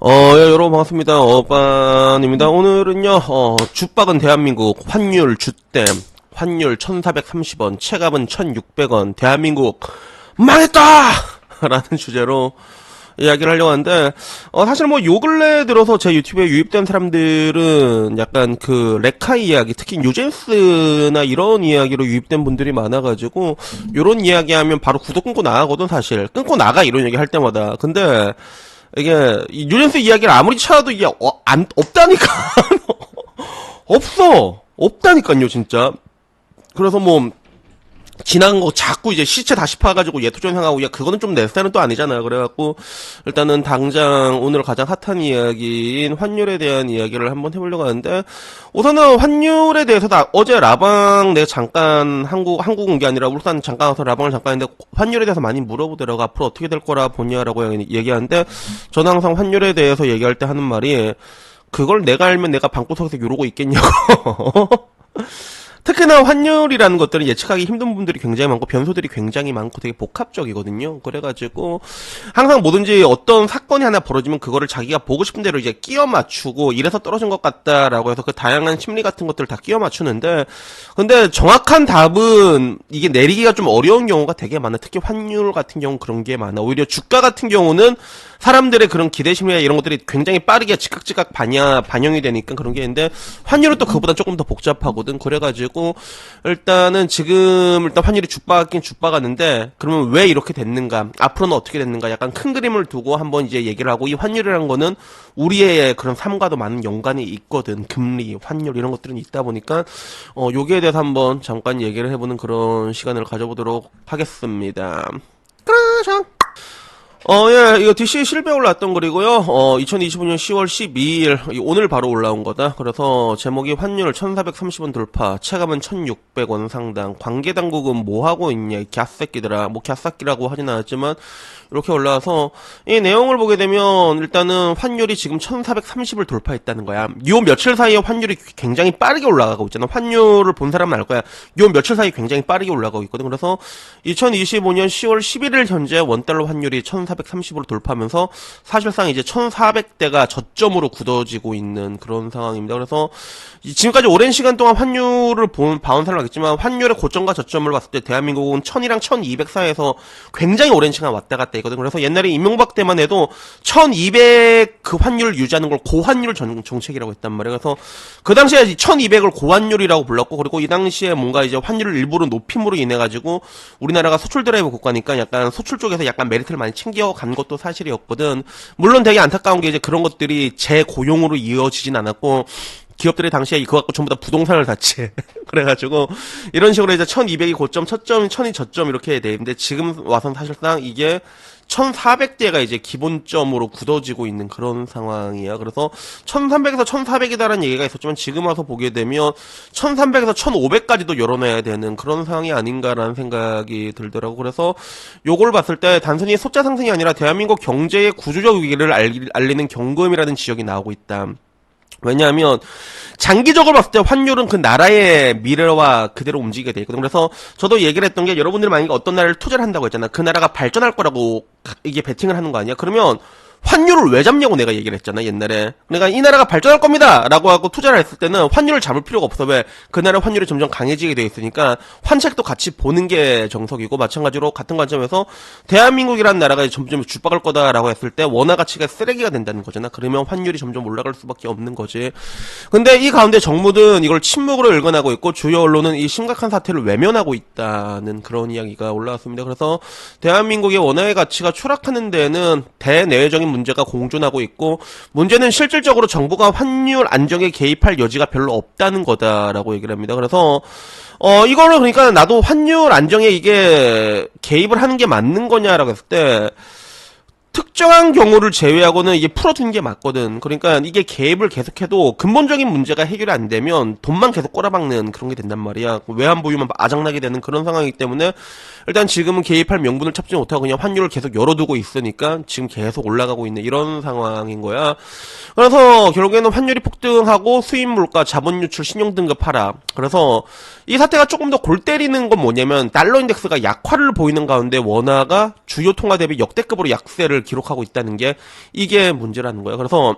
예, 여러분 반갑습니다. 어반입니다. 오늘은요, 주박은 대한민국, 환율 주댐, 환율 1430원, 체감은 1600원, 대한민국 망했다! 라는 주제로 이야기를 하려고 하는데, 사실 뭐 요 근래 들어서 제 유튜브에 유입된 사람들은 약간 그 레카 이야기, 특히 뉴젠스나 이런 이야기로 유입된 분들이 많아가지고, 요런 이야기 하면 바로 구독 끊고 나가거든, 사실. 끊고 나가, 이런 얘기 할 때마다. 근데, 이게 이 뉴젠스 이야기를 아무리 찾아도 이게 없다니까. 없다니까요 진짜. 그래서 뭐 지나간 거 자꾸 이제 시체 다시 파가지고 예토전생하고, 야 그거는 좀 내 스타일은 또 아니잖아. 그래갖고 일단은 당장 오늘 가장 핫한 이야기인 환율에 대한 이야기를 한번 해보려고 하는데, 우선은 환율에 대해서 어제 라방 내가 잠깐 한국 온 게 아니라 울산 잠깐 와서 라방을 잠깐 했는데, 환율에 대해서 많이 물어보더라고. 앞으로 어떻게 될 거라 보냐라고 얘기하는데, 저는 항상 환율에 대해서 얘기할 때 하는 말이, 그걸 내가 알면 내가 방구석에서 이러고 있겠냐고. 특히나 환율이라는 것들은 예측하기 힘든 부분들이 굉장히 많고 변수들이 굉장히 많고 되게 복합적이거든요. 그래가지고 항상 뭐든지 어떤 사건이 하나 벌어지면 그거를 자기가 보고 싶은 대로 이제 끼워 맞추고, 이래서 떨어진 것 같다라고 해서 그 다양한 심리 같은 것들을 다 끼워 맞추는데, 근데 정확한 답은 이게 내리기가 좀 어려운 경우가 되게 많아. 특히 환율 같은 경우 그런 게 많아. 오히려 주가 같은 경우는 사람들의 그런 기대 심리나 이런 것들이 굉장히 빠르게 즉각 반영이 되니까 그런 게 있는데, 환율은 또 그보다 조금 더 복잡하거든. 그래가지고 일단은 지금 일단 환율이 죽박긴 죽박았는데, 그러면 왜 이렇게 됐는가, 앞으로는 어떻게 됐는가, 약간 큰 그림을 두고 한번 이제 얘기를 하고, 이 환율이라는 거는 우리의 그런 삶과도 많은 연관이 있거든. 금리, 환율 이런 것들은 있다 보니까 여기에 대해서 한번 잠깐 얘기를 해보는 그런 시간을 가져보도록 하겠습니다. 그러자. 예, 이거 DC 실배 올랐던 글이고요. 2025년 10월 12일, 오늘 바로 올라온 거다. 그래서 제목이 환율 1430원 돌파, 체감은 1600원 상당, 관계당국은 뭐 하고 있냐, 이 갸새끼들아. 뭐 갸새끼라고 하진 않았지만, 이렇게 올라와서, 이 내용을 보게 되면, 일단은 환율이 지금 1430을 돌파했다는 거야. 요 며칠 사이에 환율이 굉장히 빠르게 올라가고 있잖아. 환율을 본 사람은 알 거야. 요 며칠 사이에 굉장히 빠르게 올라가고 있거든. 그래서 2025년 10월 11일 현재 원달러 환율이 1430으로 돌파하면서 사실상 이제 1400대가 저점으로 굳어지고 있는 그런 상황입니다. 그래서 지금까지 오랜 시간 동안 환율을 봐온 사람은 알겠지만, 환율의 고점과 저점을 봤을 때 대한민국은 1000이랑 1200 사이에서 굉장히 오랜 시간 왔다 갔다 했거든. 그래서 옛날에 이명박 때만 해도 1200 그 환율을 유지하는 걸 고환율 정책이라고 했단 말이야. 그래서 그 당시에 1200을 고환율이라고 불렀고, 그리고 이 당시에 뭔가 이제 환율을 일부러 높임으로 인해 가지고 우리나라가 수출 드라이브 국가니까 약간 수출 쪽에서 약간 메리트를 많이 챙겨간 것도 사실이었거든. 물론 되게 안타까운 게 이제 그런 것들이 재고용으로 이어지진 않았고, 기업들이 당시에 그거 갖고 전부 다 부동산을 샀지. 그래가지고 이런 식으로 이제 1200이 고점, 첫점, 1000이 저점 이렇게 돼 있는데, 지금 와서는 사실상 이게 1400대가 이제 기본점으로 굳어지고 있는 그런 상황이야. 그래서 1300에서 1400이다라는 얘기가 있었지만, 지금 와서 보게 되면 1300에서 1500까지도 열어놔야 되는 그런 상황이 아닌가라는 생각이 들더라고. 그래서 요걸 봤을 때 단순히 숫자 상승이 아니라 대한민국 경제의 구조적 위기를 알리는 경고음이라는 지적이 나오고 있다. 왜냐하면 장기적으로 봤을 때 환율은 그 나라의 미래와 그대로 움직이게 돼 있거든. 그래서 저도 얘기를 했던 게, 여러분들이 만약에 어떤 나라를 투자를 한다고 했잖아. 그 나라가 발전할 거라고 이게 베팅을 하는 거 아니야? 그러면 환율을 왜 잡냐고 내가 얘기를 했잖아, 옛날에. 그러니까 이 나라가 발전할 겁니다 라고 하고 투자를 했을 때는 환율을 잡을 필요가 없어. 왜? 그 나라 환율이 점점 강해지게 돼 있으니까 환책도 같이 보는 게 정석이고, 마찬가지로 같은 관점에서 대한민국이라는 나라가 점점 죽박을 거다라고 했을 때 원화 가치가 쓰레기가 된다는 거잖아. 그러면 환율이 점점 올라갈 수밖에 없는 거지. 근데 이 가운데 정부는 이걸 침묵으로 일관하고 있고, 주요 언론은 이 심각한 사태를 외면하고 있다는 그런 이야기가 올라왔습니다. 그래서 대한민국의 원화의 가치가 추락하는 데에는 대내외적인 문제가 공존하고 있고, 문제는 실질적으로 정부가 환율 안정에 개입할 여지가 별로 없다는 거다라고 얘기를 합니다. 그래서 이거를, 그러니까 나도 환율 안정에 이게 개입을 하는 게 맞는 거냐라고 했을 때, 특정한 경우를 제외하고는 이게 풀어두는 게 맞거든. 그러니까 이게 개입을 계속해도 근본적인 문제가 해결이 안 되면 돈만 계속 꼬라박는 그런 게 된단 말이야. 외환보유만 아작나게 되는 그런 상황이기 때문에, 일단 지금은 개입할 명분을 찾지 못하고 그냥 환율을 계속 열어두고 있으니까 지금 계속 올라가고 있는 이런 상황인 거야. 그래서 결국에는 환율이 폭등하고 수입 물가, 자본 유출, 신용 등급 하락. 그래서 이 사태가 조금 더 골 때리는 건 뭐냐면, 달러 인덱스가 약화를 보이는 가운데 원화가 주요 통화 대비 역대급으로 약세를 기록하고 있다는 게 이게 문제라는 거예요. 그래서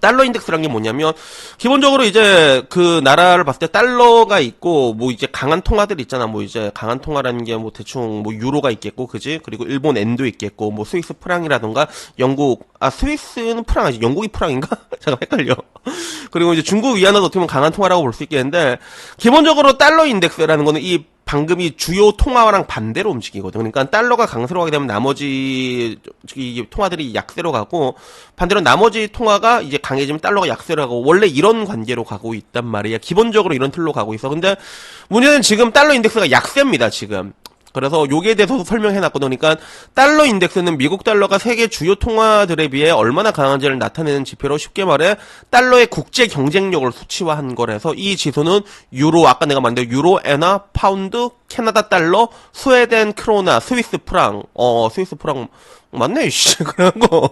달러 인덱스란 게 뭐냐면 기본적으로 이제 그 나라를 봤을 때 달러가 있고 뭐 이제 강한 통화들 있잖아. 뭐 이제 강한 통화라는 게 뭐 대충 뭐 유로가 있겠고 그지? 그리고 일본 엔도 있겠고 뭐 스위스 프랑이라던가 영국 스위스는 프랑 아니지? 영국이 프랑인가? 잠깐 헷갈려. 그리고 이제 중국 위안화도 어떻게 보면 강한 통화라고 볼 수 있겠는데 기본적으로 달러 인덱스라는 거는 이 방금 이 주요 통화랑 반대로 움직이거든. 그러니까 달러가 강세로 가게 되면 나머지 이 통화들이 약세로 가고 반대로 나머지 통화가 이제 강해지면 달러가 약세로 가고 원래 이런 관계로 가고 있단 말이야. 기본적으로 이런 틀로 가고 있어. 근데 문제는 지금 달러 인덱스가 약세입니다, 지금. 그래서 여기에 대해서도 설명해놨거든. 그러니까 달러 인덱스는 미국 달러가 세계 주요 통화들에 비해 얼마나 강한지를 나타내는 지표로 쉽게 말해 달러의 국제 경쟁력을 수치화한 거라서 이 지수는 유로, 아까 내가 말한 유로, 엔화, 파운드, 캐나다 달러, 스웨덴 크로나, 스위스 프랑, 스위스 프랑 맞네, 씨. 그런 거.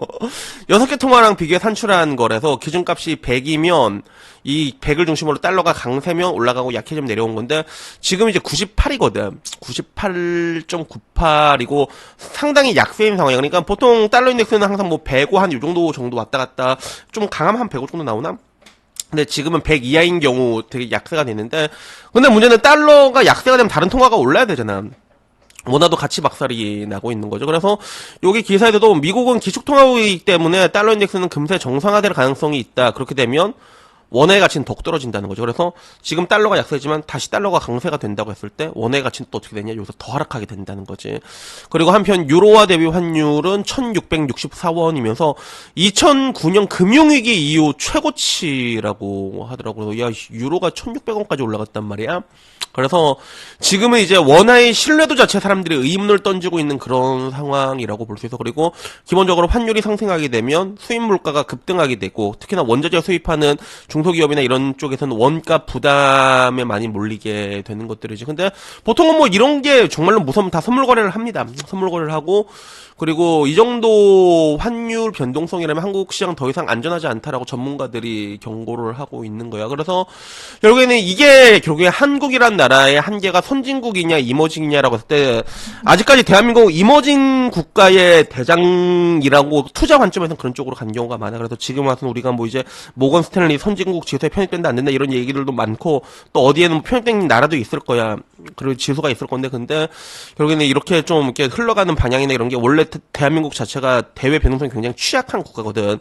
6개 통화랑 비교해 산출한 거라서 기준값이 100이면 이 100을 중심으로 달러가 강세면 올라가고 약해지면 내려온 건데 지금 이제 98이거든. 98.98이고 상당히 약세인 상황이야. 그러니까 보통 달러 인덱스는 항상 뭐 105 한 요 정도 왔다 갔다 좀 강하면 한 105 정도 나오나? 근데 지금은 100 이하인 경우 되게 약세가 되는데 근데 문제는 달러가 약세가 되면 다른 통화가 올라야 되잖아. 원화도 같이 박살이 나고 있는 거죠. 그래서 여기 기사에서도 미국은 기축통화국이기 때문에 달러 인덱스는 금세 정상화될 가능성이 있다. 그렇게 되면 원화의 가치는 더욱 떨어진다는 거죠. 그래서 지금 달러가 약세지만 다시 달러가 강세가 된다고 했을 때 원화의 가치는 또 어떻게 되냐? 여기서 더 하락하게 된다는 거지. 그리고 한편 유로화 대비 환율은 1664원이면서 2009년 금융위기 이후 최고치라고 하더라고요. 야, 유로가 1600원까지 올라갔단 말이야. 그래서 지금은 이제 원화의 신뢰도 자체 사람들이 의문을 던지고 있는 그런 상황이라고 볼 수 있어. 그리고 기본적으로 환율이 상승하게 되면 수입 물가가 급등하게 되고 특히나 원자재 수입하는 중소기업이나 이런 쪽에서는 원가 부담에 많이 몰리게 되는 것들이지. 근데 보통은 뭐 이런 게 정말로 무서우면 다 선물 거래를 합니다. 선물 거래를 하고 그리고 이 정도 환율 변동성이라면 한국 시장 더 이상 안전하지 않다라고 전문가들이 경고를 하고 있는 거야. 그래서 결국에는 이게 결국에 한국이란 나라의 한계가 선진국이냐 이머징이냐라고 했을 때 아직까지 대한민국 이머징 국가의 대장이라고 투자 관점에서는 그런 쪽으로 간 경우가 많아. 그래서 지금 와서는 우리가 뭐 이제 모건 스탠리 선진국 지수에 편입된다 안 된다 이런 얘기들도 많고 또 어디에는 편입된 나라도 있을 거야. 그리고 지수가 있을 건데 근데 결국에는 이렇게 좀 이렇게 흘러가는 방향이나 이런 게 원래 대한민국 자체가 대외 변동성이 굉장히 취약한 국가거든.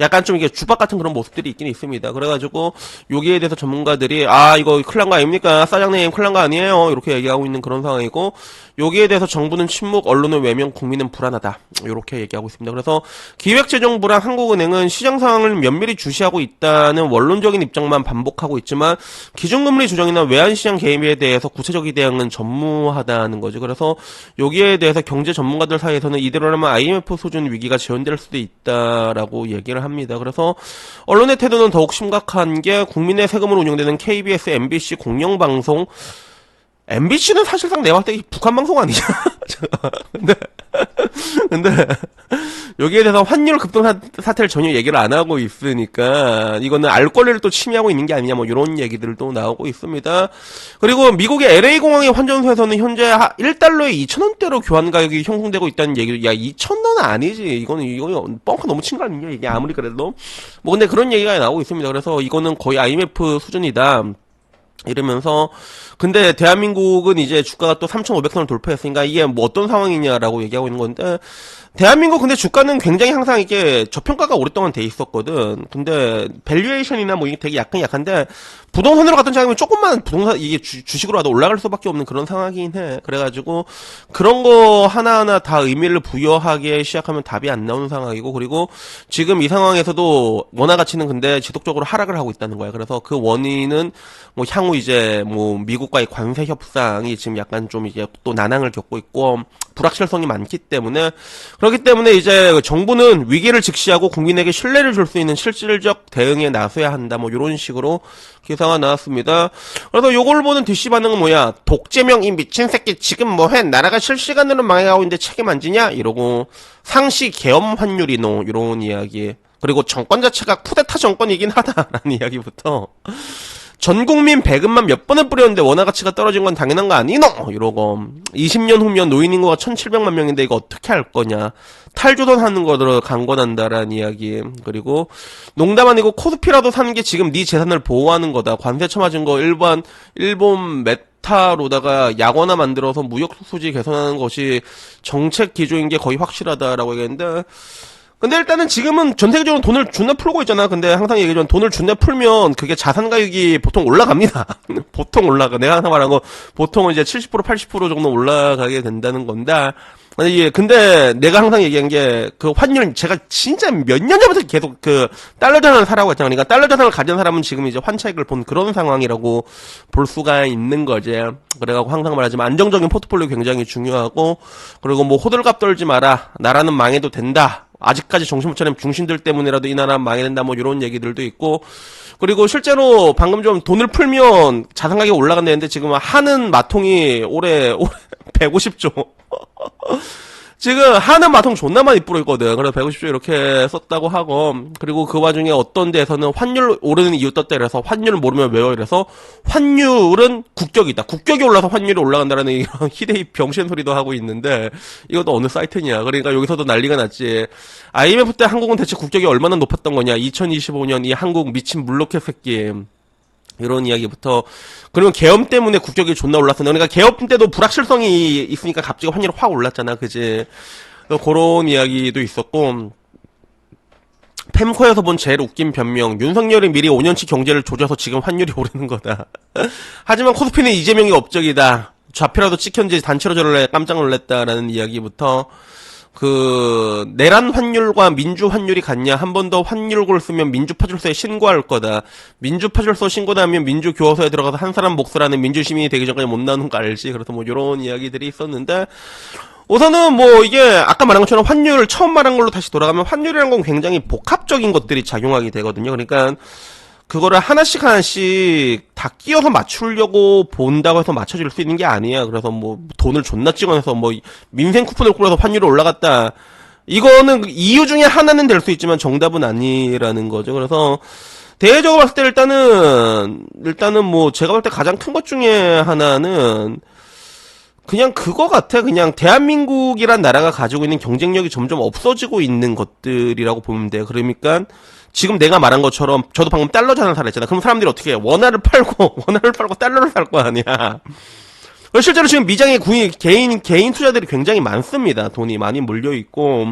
약간 좀 이게 주박 같은 그런 모습들이 있긴 있습니다. 그래가지고 여기에 대해서 전문가들이 이거 큰일 난 거 아닙니까? 사장님 큰일 난 거 아니에요? 이렇게 얘기하고 있는 그런 상황이고 여기에 대해서 정부는 침묵, 언론은 외면, 국민은 불안하다. 이렇게 얘기하고 있습니다. 그래서 기획재정부랑 한국은행은 시장 상황을 면밀히 주시하고 있다는 원론적인 입장만 반복하고 있지만 기준금리 조정이나 외환시장 개입에 대해서 구체적인 대응은 전무하다는 거죠. 그래서 여기에 대해서 경제 전문가들 사이에서는 이대로라면 IMF 수준 위기가 재현될 수도 있다라고 얘기를 합니다. 그래서 언론의 태도는 더욱 심각한 게 국민의 세금으로 운영되는 KBS, MBC 공영방송 MBC는 사실상 내가 봤을 때 북한 방송 아니냐? 근데 여기에 대해서 환율 급등 사태를 전혀 얘기를 안 하고 있으니까 이거는 알 권리를 또 침해하고 있는 게 아니냐 뭐 이런 얘기들도 나오고 있습니다. 그리고 미국의 LA공항의 환전소에서는 현재 1달러에 2,000원대로 교환 가격이 형성되고 있다는 얘기를 야 2,000원 아니지 이거는 뻥커 너무 친 거 아니냐 이게 아무리 그래도 뭐 근데 그런 얘기가 나오고 있습니다. 그래서 이거는 거의 IMF 수준이다. 이러면서 근데 대한민국은 이제 주가가 또 3,500선을 돌파했으니까 이게 뭐 어떤 상황이냐라고 얘기하고 있는 건데 대한민국 근데 주가는 굉장히 항상 이게 저평가가 오랫동안 돼 있었거든. 근데 밸류에이션이나 뭐 이게 되게 약한데 부동산으로 갔던 장면 조금만 부동산 이게 주식으로라도 올라갈 수밖에 없는 그런 상황이긴 해. 그래가지고 그런 거 하나하나 다 의미를 부여하기 시작하면 답이 안 나오는 상황이고 그리고 지금 이 상황에서도 원화 가치는 근데 지속적으로 하락을 하고 있다는 거야. 그래서 그 원인은 뭐 향후 이제 뭐 미국과의 관세 협상이 지금 약간 좀 이제 또 난항을 겪고 있고 불확실성이 많기 때문에 그렇기 때문에 이제 정부는 위기를 직시하고 국민에게 신뢰를 줄 수 있는 실질적 대응에 나서야 한다. 뭐 이런 식으로 기사가 나왔습니다. 그래서 요걸 보는 DC 반응은 뭐야? 독재명 이 미친 새끼 지금 뭐해? 나라가 실시간으로 망해가고 있는데 책임 안 지냐? 이러고 상시 계엄 환율이노 이런 이야기. 그리고 정권 자체가 쿠데타 정권이긴 하다라는 이야기부터 전 국민 배급만 몇 번을 뿌렸는데 원화 가치가 떨어진 건 당연한 거 아니노? 이러고 20년 후면 노인 인구가 1700만 명인데 이거 어떻게 할 거냐. 탈조선 하는 거로 강권한다라는 이야기. 그리고 농담 아니고 코스피라도 사는 게 지금 네 재산을 보호하는 거다. 관세 쳐맞은 거 일본 메타로다가 약원화 만들어서 무역 수지 개선하는 것이 정책 기조인 게 거의 확실하다라고 얘기했는데, 근데 일단은 지금은 전 세계적으로 돈을 존나 풀고 있잖아. 근데 항상 얘기하지만 돈을 존나 풀면 그게 자산 가격이 보통 올라갑니다. 보통 올라가. 내가 항상 말한 거 보통은 이제 70% 80% 정도 올라가게 된다는 건데, 근데 내가 항상 얘기한 게 그 환율, 제가 진짜 몇 년 전부터 계속 그 달러 자산을 사라고 했잖아. 그러니까 달러 자산을 가진 사람은 지금 이제 환차익을 본 그런 상황이라고 볼 수가 있는 거지. 그래가지고 항상 말하지만 안정적인 포트폴리오 굉장히 중요하고, 그리고 뭐 호들갑 떨지 마라. 나라는 망해도 된다. 아직까지 정신 못 차린 중신들 때문이라도 이 나라 망해야 된다, 뭐 이런 얘기들도 있고, 그리고 실제로 방금 좀 돈을 풀면 자산 가격이 올라간다는데 지금 하는 마통이 올해 150조. 지금 하는 마통 존나 많이 뿌려있거든. 그래서 150조 이렇게 썼다고 하고, 그리고 그 와중에 어떤 데에서는 환율 오르는 이유 떴다 이래서 환율을 모르면 왜요 이래서 환율은 국격이다. 국격이 올라서 환율이 올라간다라는 이런 희대의 병신 소리도 하고 있는데, 이것도 어느 사이트냐. 그러니까 여기서도 난리가 났지. IMF 때 한국은 대체 국격이 얼마나 높았던 거냐. 2025년 이 한국 미친 물로켓 새끼. 이런 이야기부터, 그러면 계엄 때문에 국격이 존나 올랐어. 그러니까 계엄 때도 불확실성이 있으니까 갑자기 환율이 확 올랐잖아, 그지? 그런 이야기도 있었고, 펜코에서 본 제일 웃긴 변명, 윤석열이 미리 5년치 경제를 조져서 지금 환율이 오르는 거다. 하지만 코스피는 이재명이 업적이다. 좌표라도 찍혔는지 단체로 저럴래 깜짝 놀랐다라는 이야기부터, 내란 환율과 민주 환율이 같냐? 한 번 더 환율고를 쓰면 민주파출소에 신고할 거다. 민주파출소 신고하면 민주교도소에 들어가서 한 사람 몫을 민주 시민이 되기 전까지 못 나오는 거 알지? 그래서 뭐 요런 이야기들이 있었는데, 우선은 뭐 이게 아까 말한 것처럼 환율 처음 말한 걸로 다시 돌아가면 환율이라는 건 굉장히 복합적인 것들이 작용하게 되거든요. 그러니까 그거를 하나씩 다 끼워서 맞추려고 본다고 해서 맞춰줄 수 있는 게 아니야. 그래서 뭐 돈을 존나 찍어내서 뭐 민생 쿠폰을 꾸려서 환율이 올라갔다. 이거는 이유 중에 하나는 될 수 있지만 정답은 아니라는 거죠. 그래서 대외적으로 봤을 때 일단은 뭐 제가 볼 때 가장 큰 것 중에 하나는 그냥 그거 같아. 그냥 대한민국이란 나라가 가지고 있는 경쟁력이 점점 없어지고 있는 것들이라고 보면 돼요. 그러니까 지금 내가 말한 것처럼 저도 방금 달러 자산 사라 했잖아. 그럼 사람들이 어떻게 해? 원화를 팔고 달러를 살 거 아니야. 실제로 지금 미장의 개인 투자들이 굉장히 많습니다. 돈이 많이 몰려 있고,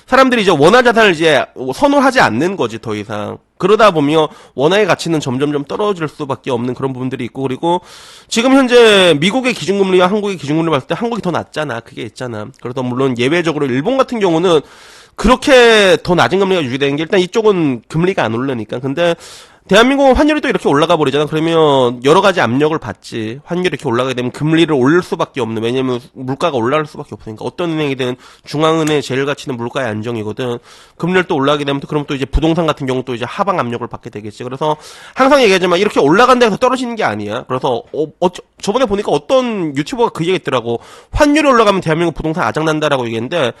사람들이 이제 원화 자산을 이제 선호하지 않는 거지, 더 이상. 그러다 보면 원화의 가치는 점점점 떨어질 수밖에 없는 그런 부분들이 있고, 그리고 지금 현재 미국의 기준금리와 한국의 기준금리를 봤을 때 한국이 더 낮잖아. 그게 있잖아. 그래서 물론 예외적으로 일본 같은 경우는 그렇게 더 낮은 금리가 유지되는 게, 일단 이쪽은 금리가 안 오르니까. 근데 대한민국은 환율이 또 이렇게 올라가 버리잖아. 그러면 여러 가지 압력을 받지. 환율이 이렇게 올라가게 되면 금리를 올릴 수밖에 없는. 왜냐면 물가가 올라갈 수밖에 없으니까. 어떤 은행이든 중앙은행의 제일 가치는 물가의 안정이거든. 금리를 또 올라가게 되면 그럼 또 이제 부동산 같은 경우 또 이제 하방 압력을 받게 되겠지. 그래서 항상 얘기하지만 이렇게 올라간다 해서 떨어지는 게 아니야. 그래서 저번에 보니까 어떤 유튜버가 그 얘기 했더라고. 환율이 올라가면 대한민국 부동산 아작난다라고 얘기했는데,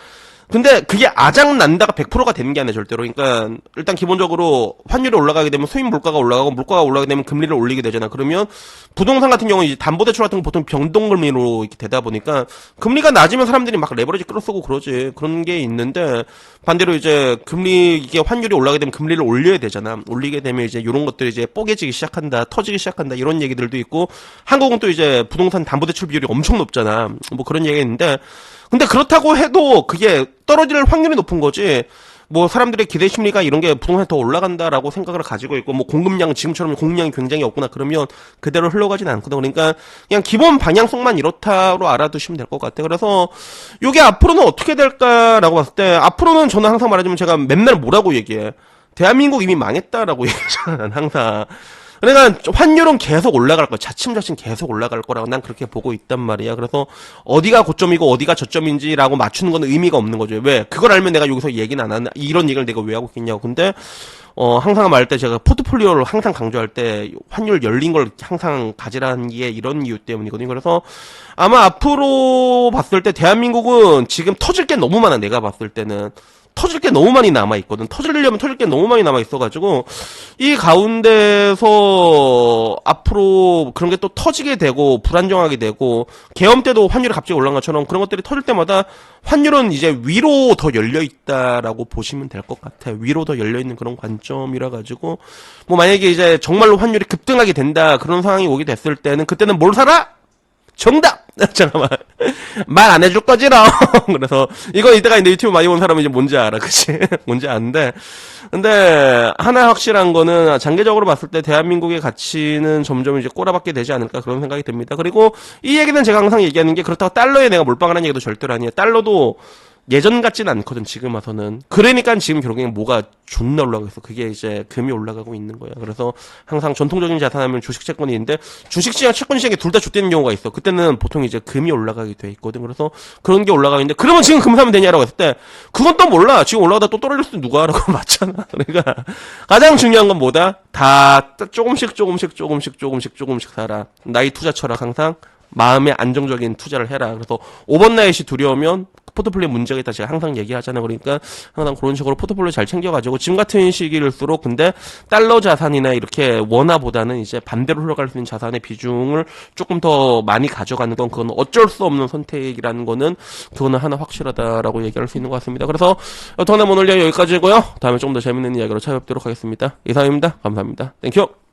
근데 그게 아작난다가 100%가 되는 게 아니야, 절대로. 그러니까 일단 기본적으로 환율이 올라가게 되면 수입 물가가 올라가고, 물가가 올라가게 되면 금리를 올리게 되잖아. 그러면 부동산 같은 경우는 이제 담보대출 같은 거 보통 변동금리로 이렇게 되다 보니까 금리가 낮으면 사람들이 막 레버리지 끌어쓰고 그러지. 그런 게 있는데, 반대로 이제 이게 환율이 올라가게 되면 금리를 올려야 되잖아. 올리게 되면 이제 이런 것들이 이제 뽀개지기 시작한다, 터지기 시작한다, 이런 얘기들도 있고, 한국은 또 이제 부동산 담보대출 비율이 엄청 높잖아. 뭐 그런 얘기가 있는데, 근데 그렇다고 해도 그게 떨어질 확률이 높은 거지. 뭐 사람들의 기대 심리가 이런 게 부동산이 더 올라간다라고 생각을 가지고 있고, 뭐 공급량은 지금처럼 공급량이 굉장히 없구나 그러면 그대로 흘러가진 않거든. 그러니까 그냥 기본 방향성만 이렇다로 알아두시면 될 것 같아. 그래서 이게 앞으로는 어떻게 될까라고 봤을 때, 앞으로는 저는 항상 말하자면 제가 맨날 뭐라고 얘기해. 대한민국 이미 망했다라고 얘기하잖아, 난 항상. 그러니까 환율은 계속 올라갈 거야. 차츰차츰 계속 올라갈 거라고 난 그렇게 보고 있단 말이야. 그래서 어디가 고점이고 어디가 저점인지라고 맞추는 건 의미가 없는 거죠. 왜? 그걸 알면 내가 여기서 얘기는 안 하는, 이런 얘기를 내가 왜 하고 있겠냐고. 근데 항상 말할 때 제가 포트폴리오를 항상 강조할 때 환율 열린 걸 항상 가지라는 게 이런 이유 때문이거든요. 그래서 아마 앞으로 봤을 때 대한민국은 지금 터질 게 너무 많아. 내가 봤을 때는 터질 게 너무 많이 남아있거든. 터지려면 터질 게 너무 많이 남아있어가지고, 이 가운데서 앞으로 그런 게 또 터지게 되고, 불안정하게 되고, 계엄 때도 환율이 갑자기 올라간 것처럼 그런 것들이 터질 때마다 환율은 이제 위로 더 열려있다라고 보시면 될 것 같아요. 위로 더 열려있는 그런 관점이라가지고, 뭐 만약에 이제 정말로 환율이 급등하게 된다, 그런 상황이 오게 됐을 때는, 그때는 뭘 사라? 정답! 잠깐만. 말 안 해줄 거지롱. 그래서, 이거 이따가 이제 유튜브 많이 본 사람은 이제 뭔지 알아. 그치? 뭔지 아는데. 근데, 하나 확실한 거는, 장기적으로 봤을 때 대한민국의 가치는 점점 이제 꼬라박게 되지 않을까 그런 생각이 듭니다. 그리고, 이 얘기는 제가 항상 얘기하는 게, 그렇다고 달러에 내가 몰빵하는 얘기도 절대로 아니에요. 달러도, 예전 같지는 않거든, 지금 와서는. 그러니까 지금 결국엔 뭐가 존나 올라가고 있어. 그게 이제 금이 올라가고 있는 거야. 그래서 항상 전통적인 자산하면 주식 채권이 있는데, 주식시장, 채권시장에 둘 다 좆되는 경우가 있어. 그때는 보통 이제 금이 올라가게 돼 있거든. 그래서 그런 게 올라가고 있는데, 그러면 지금 금 사면 되냐라고 했을 때, 그건 또 몰라. 지금 올라가다 또 떨어질 수도 누가 하라고 맞잖아. 그러니까, 가장 중요한 건 뭐다? 다 조금씩 사라. 나의 투자 철학 항상 마음의 안정적인 투자를 해라. 그래서 오버나잇이 두려우면 포트폴리오 문제가 있다 제가 항상 얘기하잖아요. 그러니까 항상 그런 식으로 포트폴리오 잘 챙겨가지고 지금 같은 시기일수록 근데 달러 자산이나 이렇게 원화보다는 이제 반대로 흘러갈 수 있는 자산의 비중을 조금 더 많이 가져가는 건 그건 어쩔 수 없는 선택이라는 거는 그거는 하나 확실하다라고 얘기할 수 있는 것 같습니다. 그래서 저는 오늘 여기까지고요. 다음에 조금 더 재밌는 이야기로 찾아뵙도록 하겠습니다. 이상입니다. 감사합니다. 땡큐.